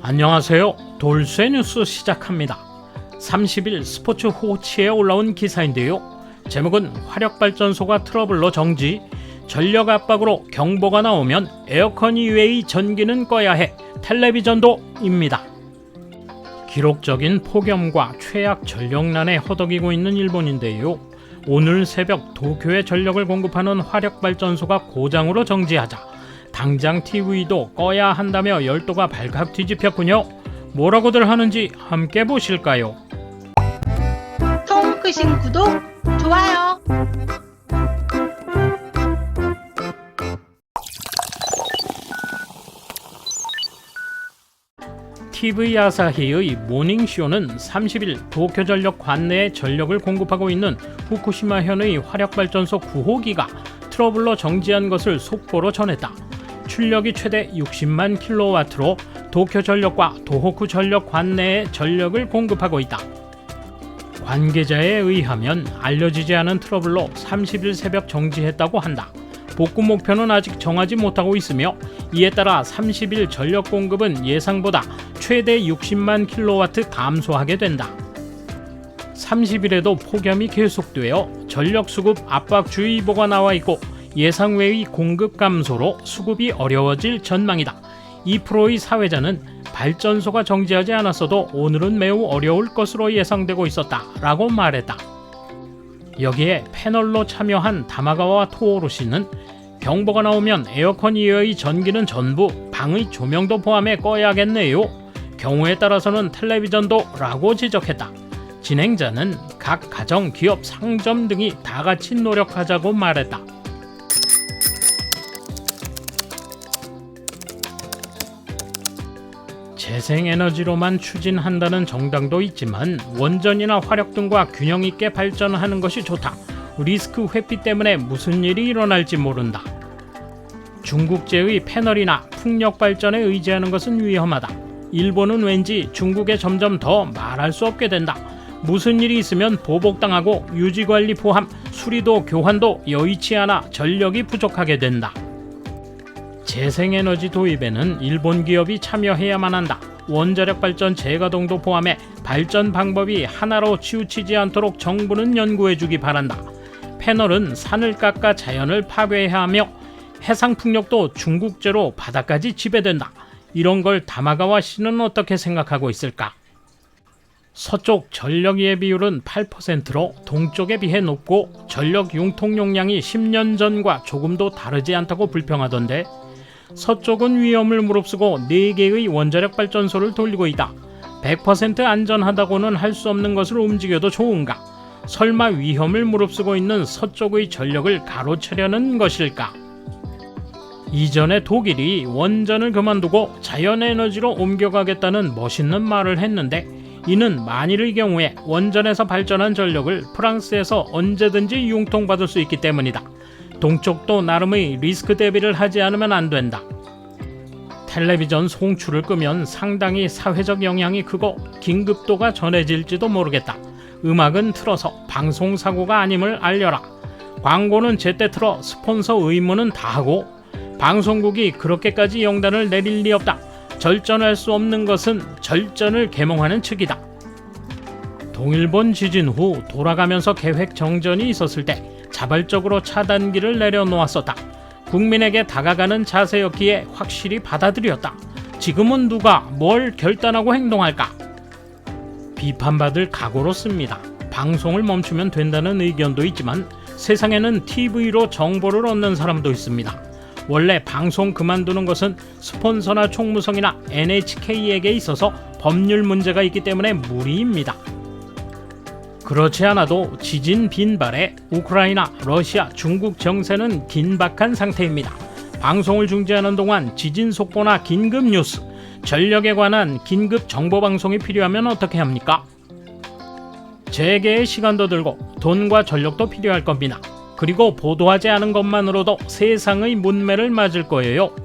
안녕하세요. 돌쇠 뉴스 시작합니다. 30일 스포츠 호치에 올라온 기사인데요. 제목은 화력발전소가 트러블로 정지, 전력 압박으로 경보가 나오면 에어컨 이외의 전기는 꺼야 해, 텔레비전도입니다. 기록적인 폭염과 최악 전력난에 허덕이고 있는 일본인데요. 오늘 새벽 도쿄에 전력을 공급하는 화력발전소가 고장으로 정지하자 당장 TV도 꺼야 한다며 열도가 발칵 뒤집혔군요. 뭐라고들 하는지 함께 보실까요? 통 크신 구독, 좋아요. TV 아사히의 모닝쇼는 30일 도쿄전력 관내에 전력을 공급하고 있는 후쿠시마현의 화력발전소 9호기가 트러블로 정지한 것을 속보로 전했다. 출력이 최대 60만 킬로와트로 도쿄전력과 도호쿠 전력 관내에 전력을 공급하고 있다. 관계자에 의하면 알려지지 않은 트러블로 30일 새벽 정지했다고 한다. 복구 목표는 아직 정하지 못하고 있으며 이에 따라 30일 전력 공급은 예상보다 최대 60만 킬로와트 감소하게 된다. 30일에도 폭염이 계속되어 전력 수급 압박주의보가 나와 있고 예상 외의 공급 감소로 수급이 어려워질 전망이다. 2%의 사회자는 발전소가 정지하지 않았어도 오늘은 매우 어려울 것으로 예상되고 있었다라고 말했다. 여기에 패널로 참여한 다마가와 토오루시는 경보가 나오면 에어컨 이외의 전기는 전부 방의 조명도 포함해 꺼야겠네요. 경우에 따라서는 텔레비전도 라고 지적했다. 진행자는 각 가정, 기업, 상점 등이 다 같이 노력하자고 말했다. 재생에너지로만 추진한다는 정당도 있지만 원전이나 화력 등과 균형 있게 발전하는 것이 좋다. 리스크 회피 때문에 무슨 일이 일어날지 모른다. 중국제의 패널이나 풍력 발전에 의지하는 것은 위험하다. 일본은 왠지 중국에 점점 더 말할 수 없게 된다. 무슨 일이 있으면 보복당하고 유지관리 포함 수리도 교환도 여의치 않아 전력이 부족하게 된다. 재생에너지 도입에는 일본 기업이 참여해야만 한다. 원자력 발전 재가동도 포함해 발전 방법이 하나로 치우치지 않도록 정부는 연구해주기 바란다. 패널은 산을 깎아 자연을 파괴해야 하며 해상풍력도 중국제로 바다까지 지배된다. 이런 걸 다마가와 씨는 어떻게 생각하고 있을까? 서쪽 전력 예비율은 8%로 동쪽에 비해 높고 전력 융통 용량이 10년 전과 조금도 다르지 않다고 불평하던데 서쪽은 위험을 무릅쓰고 4개의 원자력 발전소를 돌리고 있다. 100% 안전하다고는 할 수 없는 것을 움직여도 좋은가? 설마 위험을 무릅쓰고 있는 서쪽의 전력을 가로채려는 것일까? 이전에 독일이 원전을 그만두고 자연에너지로 옮겨가겠다는 멋있는 말을 했는데 이는 만일의 경우에 원전에서 발전한 전력을 프랑스에서 언제든지 융통받을 수 있기 때문이다. 동쪽도 나름의 리스크 대비를 하지 않으면 안 된다. 텔레비전 송출을 끄면 상당히 사회적 영향이 크고 긴급도가 전해질지도 모르겠다. 음악은 틀어서 방송사고가 아님을 알려라. 광고는 제때 틀어 스폰서 의무는 다하고 방송국이 그렇게까지 영단을 내릴 리 없다. 절전할 수 없는 것은 절전을 계몽하는 측이다. 동일본 지진 후 돌아가면서 계획 정전이 있었을 때 자발적으로 차단기를 내려놓았었다. 국민에게 다가가는 자세였기에 확실히 받아들였다. 지금은 누가 뭘 결단하고 행동할까? 비판받을 각오로 씁니다. 방송을 멈추면 된다는 의견도 있지만 세상에는 TV로 정보를 얻는 사람도 있습니다. 원래 방송 그만두는 것은 스폰서나 총무성이나 NHK에게 있어서 법률 문제가 있기 때문에 무리입니다. 그렇지 않아도 지진 빈발에 우크라이나, 러시아, 중국 정세는 긴박한 상태입니다. 방송을 중지하는 동안 지진 속보나 긴급 뉴스, 전력에 관한 긴급 정보 방송이 필요하면 어떻게 합니까? 재개의 시간도 들고 돈과 전력도 필요할 겁니다. 그리고 보도하지 않은 것만으로도 세상의 문매를 맞을 거예요.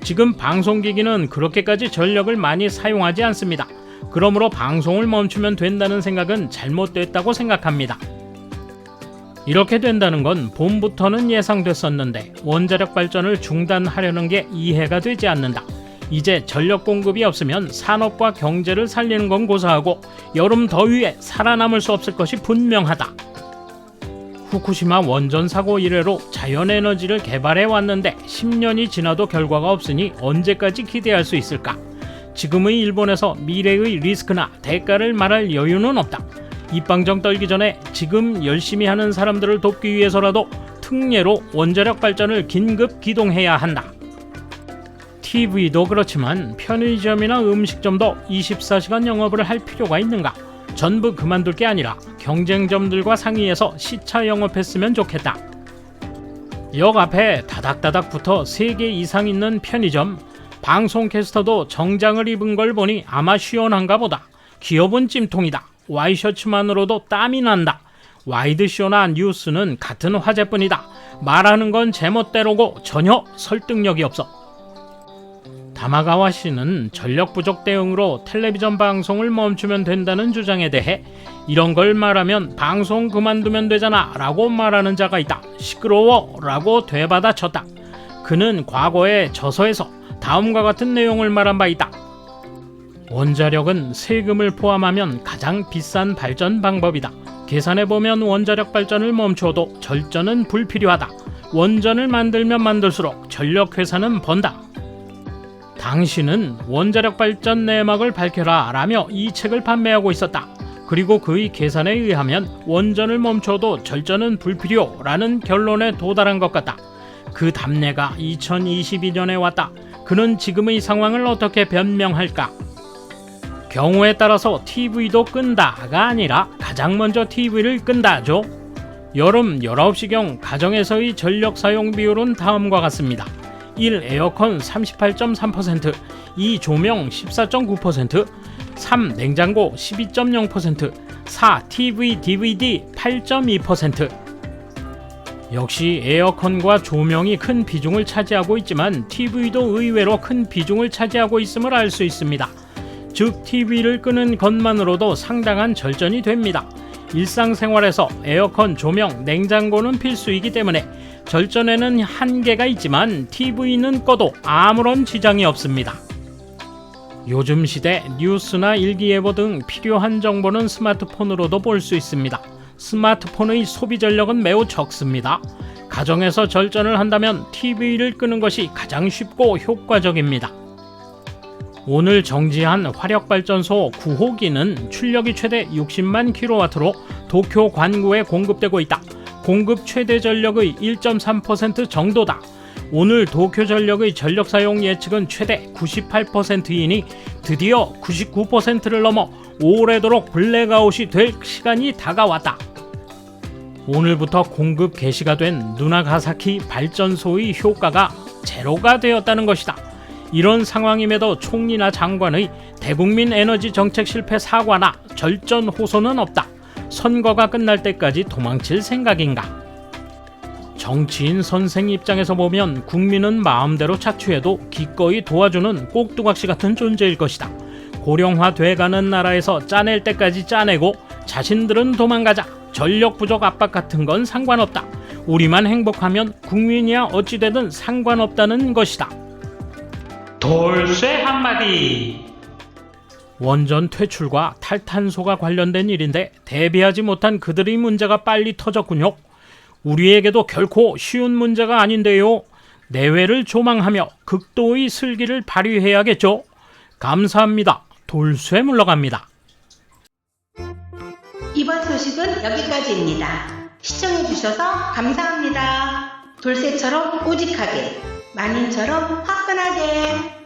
지금 방송기기는 그렇게까지 전력을 많이 사용하지 않습니다. 그러므로 방송을 멈추면 된다는 생각은 잘못됐다고 생각합니다. 이렇게 된다는 건 봄부터는 예상됐었는데 원자력 발전을 중단하려는 게 이해가 되지 않는다. 이제 전력 공급이 없으면 산업과 경제를 살리는 건 고사하고 여름 더위에 살아남을 수 없을 것이 분명하다. 후쿠시마 원전 사고 이래로 자연에너지를 개발해 왔는데 10년이 지나도 결과가 없으니 언제까지 기대할 수 있을까? 지금의 일본에서 미래의 리스크나 대가를 말할 여유는 없다. 입방정 떨기 전에 지금 열심히 하는 사람들을 돕기 위해서라도 특례로 원자력 발전을 긴급 기동해야 한다. TV도 그렇지만 편의점이나 음식점도 24시간 영업을 할 필요가 있는가? 전부 그만둘 게 아니라 경쟁점들과 상의해서 시차 영업했으면 좋겠다. 역 앞에 다닥다닥 붙어 3개 이상 있는 편의점, 방송 캐스터도 정장을 입은 걸 보니 아마 시원한가 보다. 기업은 찜통이다. 와이셔츠만으로도 땀이 난다. 와이드쇼나 뉴스는 같은 화제뿐이다. 말하는 건 제멋대로고 전혀 설득력이 없어. 다마가와 씨는 전력 부족 대응으로 텔레비전 방송을 멈추면 된다는 주장에 대해 이런 걸 말하면 방송 그만두면 되잖아 라고 말하는 자가 있다. 시끄러워 라고 되받아쳤다. 그는 과거에 저서에서 다음과 같은 내용을 말한 바 있다. 원자력은 세금을 포함하면 가장 비싼 발전 방법이다. 계산해보면 원자력 발전을 멈춰도 절전은 불필요하다. 원전을 만들면 만들수록 전력회사는 번다. 당신은 원자력 발전 내막을 밝혀라 라며 이 책을 판매하고 있었다. 그리고 그의 계산에 의하면 원전을 멈춰도 절전은 불필요라는 결론에 도달한 것 같다. 그 답례가 2022년에 왔다. 그는 지금의 상황을 어떻게 변명할까? 경우에 따라서 TV도 끈다가 아니라 가장 먼저 TV를 끈다죠. 여름 19시경 가정에서의 전력 사용 비율은 다음과 같습니다. 1. 에어컨 38.3%, 2. 조명 14.9%, 3. 냉장고 12.0%, 4. TV, DVD 8.2%. 역시 에어컨과 조명이 큰 비중을 차지하고 있지만 TV도 의외로 큰 비중을 차지하고 있음을 알 수 있습니다. 즉 TV를 끄는 것만으로도 상당한 절전이 됩니다. 일상생활에서 에어컨, 조명, 냉장고는 필수이기 때문에 절전에는 한계가 있지만 TV는 꺼도 아무런 지장이 없습니다. 요즘 시대 뉴스나 일기예보 등 필요한 정보는 스마트폰으로도 볼 수 있습니다. 스마트폰의 소비 전력은 매우 적습니다. 가정에서 절전을 한다면 TV를 끄는 것이 가장 쉽고 효과적입니다. 오늘 정지한 화력발전소 9호기는 출력이 최대 60만 kW로 도쿄 관구에 공급되고 있다. 공급 최대 전력의 1.3% 정도다. 오늘 도쿄전력의 전력 사용 예측은 최대 98%이니 드디어 99%를 넘어 오래도록 블랙아웃이 될 시간이 다가왔다. 오늘부터 공급 개시가 된 누나가사키 발전소의 효과가 제로가 되었다는 것이다. 이런 상황임에도 총리나 장관의 대국민 에너지 정책 실패 사과나 절전 호소는 없다. 선거가 끝날 때까지 도망칠 생각인가? 정치인 선생 입장에서 보면 국민은 마음대로 착취해도 기꺼이 도와주는 꼭두각시 같은 존재일 것이다. 고령화 돼가는 나라에서 짜낼 때까지 짜내고 자신들은 도망가자. 전력 부족 압박 같은 건 상관없다. 우리만 행복하면 국민이야 어찌되든 상관없다는 것이다. 돌쇠 한마디. 원전 퇴출과 탈탄소가 관련된 일인데 대비하지 못한 그들의 문제가 빨리 터졌군요. 우리에게도 결코 쉬운 문제가 아닌데요. 내외를 조망하며 극도의 슬기를 발휘해야겠죠. 감사합니다. 돌쇠 물러갑니다. 이번 소식은 여기까지입니다. 시청해주셔서 감사합니다. 돌쇠처럼 우직하게, 마님처럼 화끈하게.